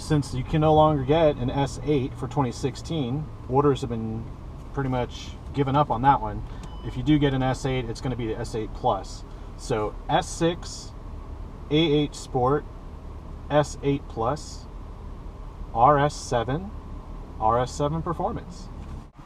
since you can no longer get an S8 for 2016, orders have been pretty much given up on that one. If you do get an S8, it's going to be the S8 Plus. So S6, A8 Sport, S8 Plus, RS7, RS7 Performance.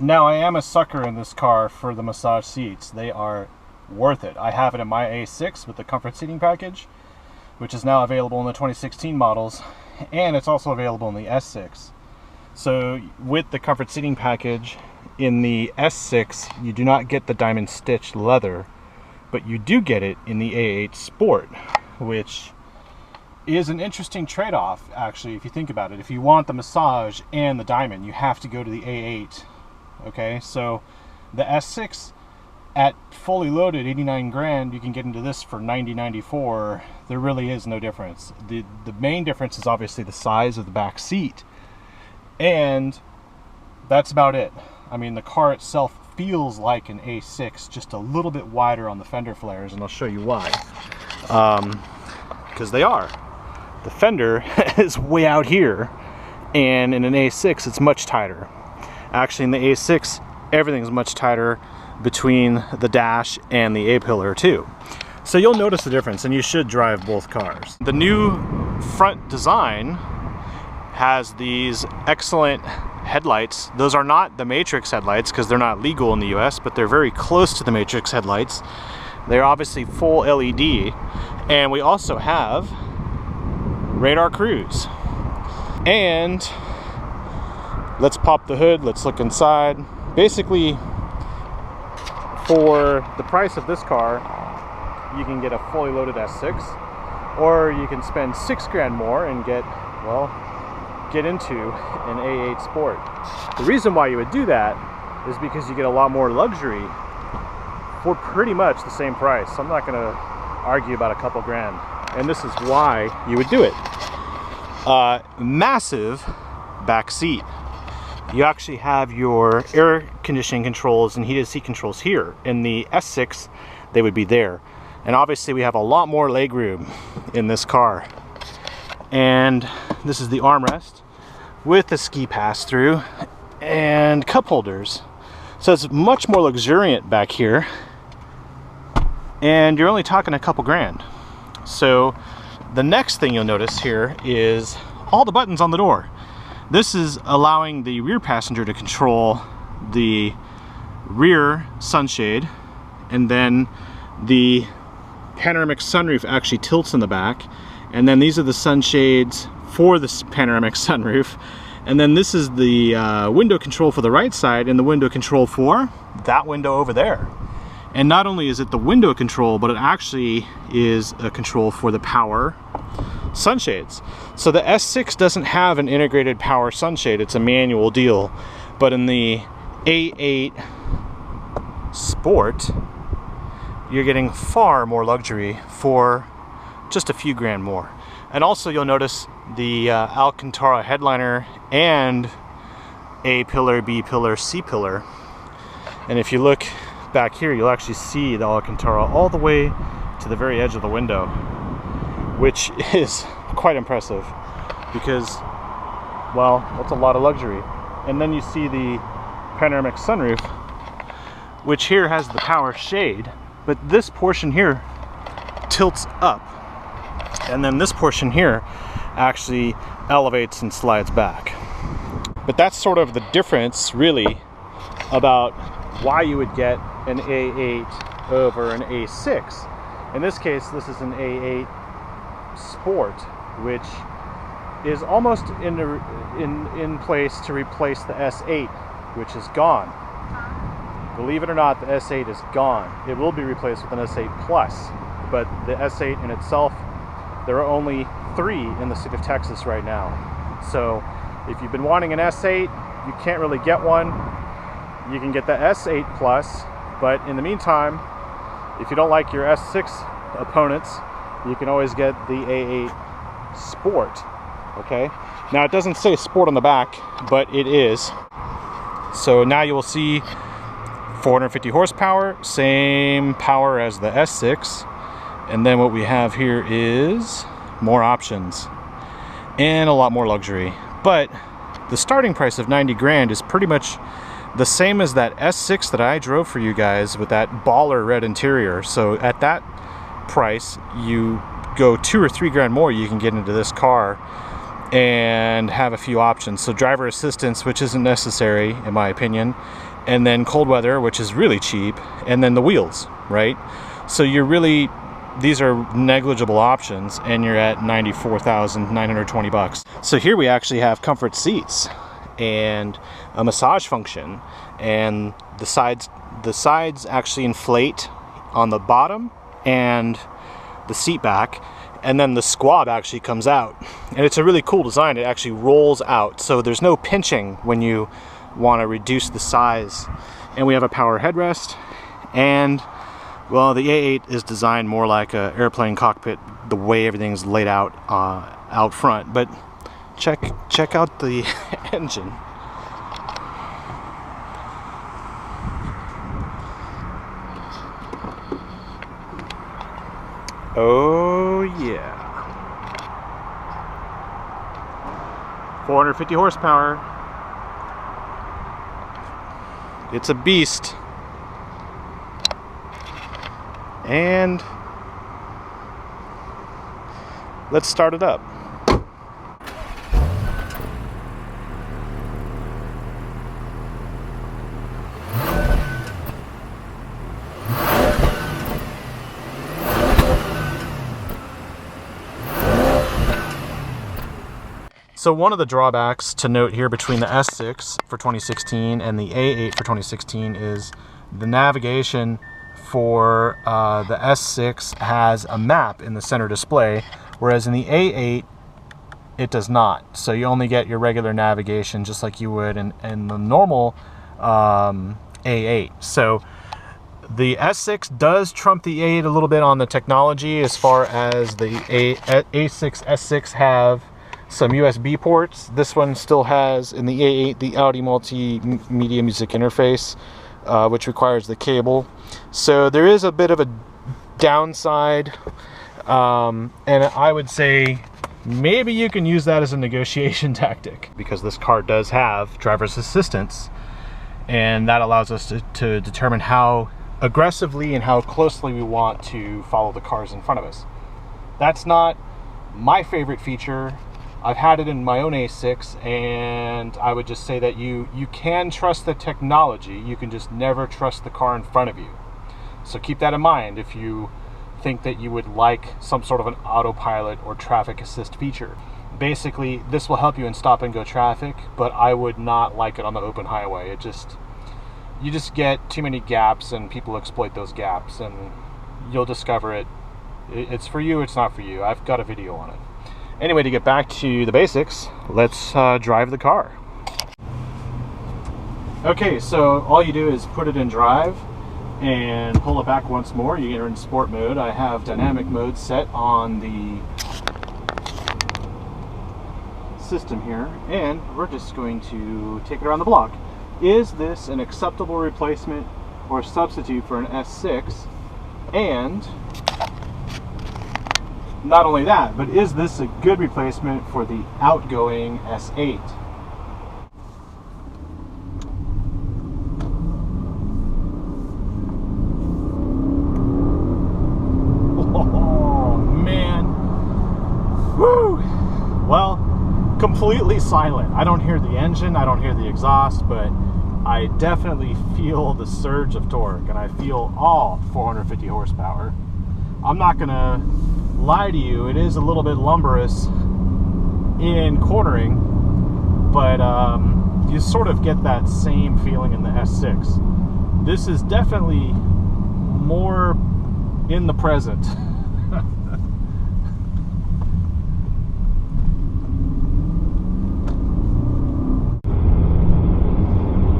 Now, I am a sucker in this car for the massage seats. They are worth it. I have it in my A6 with the comfort seating package, which is now available in the 2016 models, and it's also available in the S6. So with the comfort seating package in the S6, you do not get the diamond stitched leather, but you do get it in the A8 Sport, which is an interesting trade-off, actually, if you think about it. If you want the massage and the diamond, you have to go to the A8. Okay, so the S6 at fully loaded 89 grand, you can get into this for 90-94. There really is no difference. The main difference is obviously the size of the back seat, and that's about it. I mean, the car itself feels like an A6, just a little bit wider on the fender flares, and I'll show you why. Because they are. The fender is way out here, and in an A6 it's much tighter. Actually, in the A6, everything's much tighter between the dash and the A-pillar too. So you'll notice the difference, and you should drive both cars. The new front design has these excellent headlights. Those are not the Matrix headlights because they're not legal in the US, but they're very close to the Matrix headlights. They're obviously full LED, and we also have radar cruise. And let's pop the hood, let's look inside. Basically, for the price of this car, you can get a fully loaded S6, or you can spend $6 grand more and get into an A8 Sport. The reason why you would do that is because you get a lot more luxury for pretty much the same price. I'm not going to argue about a couple grand, and this is why you would do it. Massive back seat. You actually have your air conditioning controls and heated seat controls here. In the S6, they would be there. And obviously we have a lot more legroom in this car. And this is the armrest with the ski pass-through and cup holders. So it's much more luxuriant back here. And you're only talking a couple grand. So the next thing you'll notice here is all the buttons on the door. This is allowing the rear passenger to control the rear sunshade, and then the panoramic sunroof actually tilts in the back, and then these are the sunshades for this panoramic sunroof, and then this is the window control for the right side and the window control for that window over there. And not only is it the window control, but it actually is a control for the power sunshades. So the S6 doesn't have an integrated power sunshade, it's a manual deal. But in the A8 Sport, you're getting far more luxury for just a few grand more. And also you'll notice the Alcantara headliner and A-pillar, B-pillar, C-pillar. And if you look back here, you'll actually see the Alcantara all the way to the very edge of the window, which is quite impressive because, well, that's a lot of luxury. And then you see the panoramic sunroof, which here has the power shade, but this portion here tilts up, and then this portion here actually elevates and slides back. But that's sort of the difference, really, about why you would get an A8 over an A6. In this case, this is an A8 Sport, which is almost in place to replace the S8, which is gone. Believe it or not, the S8 is gone. It will be replaced with an S8 Plus, but the S8 in itself, there are only 3 in the state of Texas right now. So if you've been wanting an S8, you can't really get one. You can get the S8 Plus, but in the meantime, if you don't like your S6 opponents, you can always get the A8 Sport. Okay, now it doesn't say Sport on the back, but it is. So now you will see 450 horsepower, same power as the S6. And then what we have here is more options. and a lot more luxury. But the starting price of 90 grand is pretty much the same as that S6 that I drove for you guys with that baller red interior. So at that price, you go 2 or 3 grand more, you can get into this car and have a few options. So driver assistance, which isn't necessary in my opinion, and then cold weather, which is really cheap, and then the wheels, right? So you're really, these are negligible options, and you're at $94,920. So here we actually have comfort seats and a massage function, and the sides actually inflate on the bottom and the seat back, and then the squab actually comes out, and it's a really cool design. It actually rolls out, so there's no pinching when you want to reduce the size. And we have a power headrest, and well, the A8 is designed more like an airplane cockpit, the way everything's laid out out front. But check out the engine. Oh yeah, 450 horsepower. It's a beast. And let's start it up. So one of the drawbacks to note here between the S6 for 2016 and the A8 for 2016 is the navigation for the S6 has a map in the center display, whereas in the A8 it does not. So you only get your regular navigation just like you would in the normal A8. So the S6 does trump the A8 a little bit on the technology, as far as the A6, S6 have some USB ports. This one still has, in the A8, the Audi multimedia music interface, which requires the cable. So there is a bit of a downside, and I would say maybe you can use that as a negotiation tactic, because this car does have driver's assistance, and that allows us to determine how aggressively and how closely we want to follow the cars in front of us. That's not my favorite feature. I've had it in my own A6, and I would just say that you can trust the technology, you can just never trust the car in front of you. So keep that in mind if you think that you would like some sort of an autopilot or traffic assist feature. Basically, this will help you in stop and go traffic, but I would not like it on the open highway. You just get too many gaps, and people exploit those gaps, and you'll discover it. It's for you, it's not for you. I've got a video on it. Anyway, to get back to the basics, let's drive the car. Okay, so all you do is put it in drive and pull it back once more. You get in sport mode. I have dynamic mode set on the system here, and we're just going to take it around the block. Is this an acceptable replacement or substitute for an S6? And not only that, but is this a good replacement for the outgoing S8? Oh man, woo! Well, completely silent. I don't hear the engine, I don't hear the exhaust, but I definitely feel the surge of torque, and I feel all 450 horsepower. I'm not gonna lie to you, it is a little bit lumberous in cornering, but you sort of get that same feeling in the S6. This is definitely more in the present.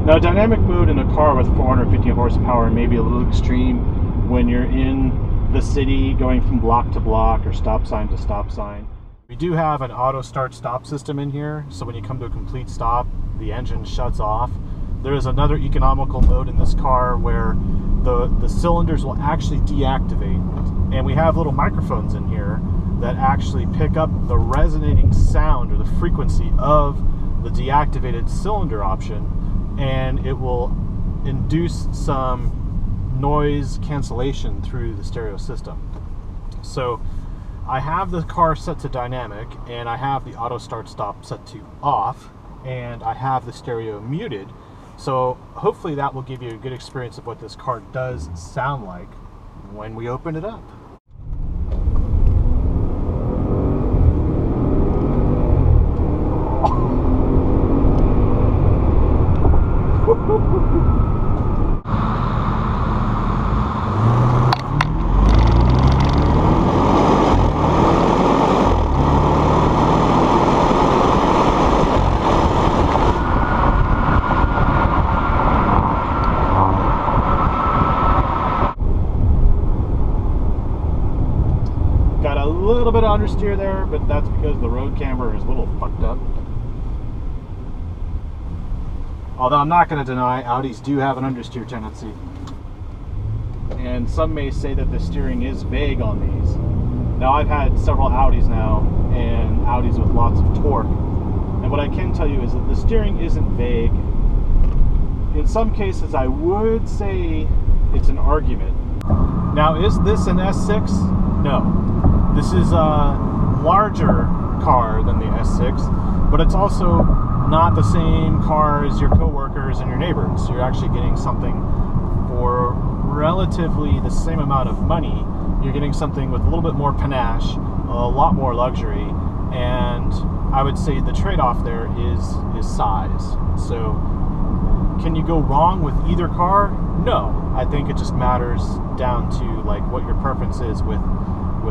Now, dynamic mode in a car with 450 horsepower may be a little extreme when you're in the city going from block to block or stop sign to stop sign. We do have an auto start stop system in here, so when you come to a complete stop, the engine shuts off. There is another economical mode in this car where the cylinders will actually deactivate, and we have little microphones in here that actually pick up the resonating sound or the frequency of the deactivated cylinder option, and it will induce some noise cancellation through the stereo system. So I have the car set to dynamic, and I have the auto start stop set to off, and I have the stereo muted. So hopefully that will give you a good experience of what this car does sound like when we open it up. Got a little bit of understeer there, but that's because the road camber is a little fucked up. Although I'm not going to deny Audis do have an understeer tendency. And some may say that the steering is vague on these. Now I've had several Audis now, and Audis with lots of torque. And what I can tell you is that the steering isn't vague. In some cases I would say it's an argument. Now is this an S6? No. This is a larger car than the S6, but it's also not the same car as your coworkers and your neighbors. You're actually getting something for relatively the same amount of money. You're getting something with a little bit more panache, a lot more luxury, and I would say the trade-off there is size. So can you go wrong with either car? No. I think it just matters down to like what your preference is with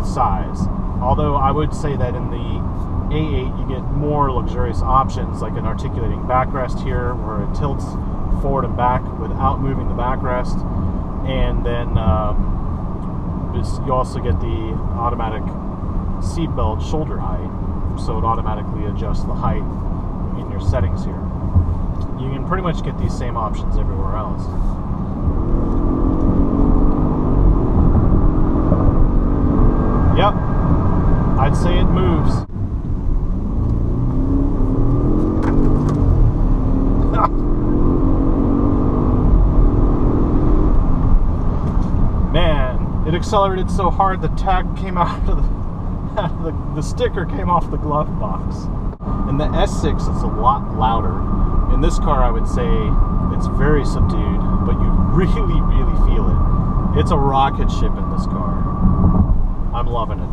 size. Although I would say that in the A8 you get more luxurious options, like an articulating backrest here where it tilts forward and back without moving the backrest, and then you also get the automatic seatbelt shoulder height, so it automatically adjusts the height in your settings here. You can pretty much get these same options everywhere else. Yep, I'd say it moves. Man, it accelerated so hard the tag came out of the sticker came off the glove box. In the S6 it's a lot louder. In this car I would say it's very subdued, but you really, really feel it. It's a rocket ship in this car. I'm loving it.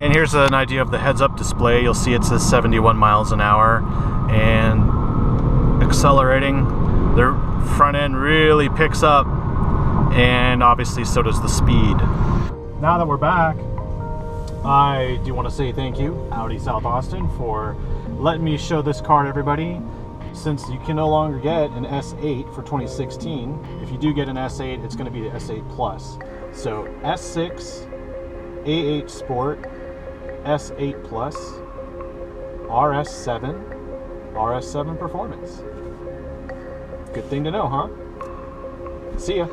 And here's an idea of the heads-up display. You'll see it says 71 miles an hour, and accelerating, the front end really picks up, and obviously so does the speed. Now that we're back, I do want to say thank you, Audi South Austin, for letting me show this car to everybody. Since you can no longer get an S8 for 2016, if you do get an S8, it's going to be the S8 Plus. So S6, A8 Sport, S8 Plus, RS7, RS7 Performance. Good thing to know, huh? See ya.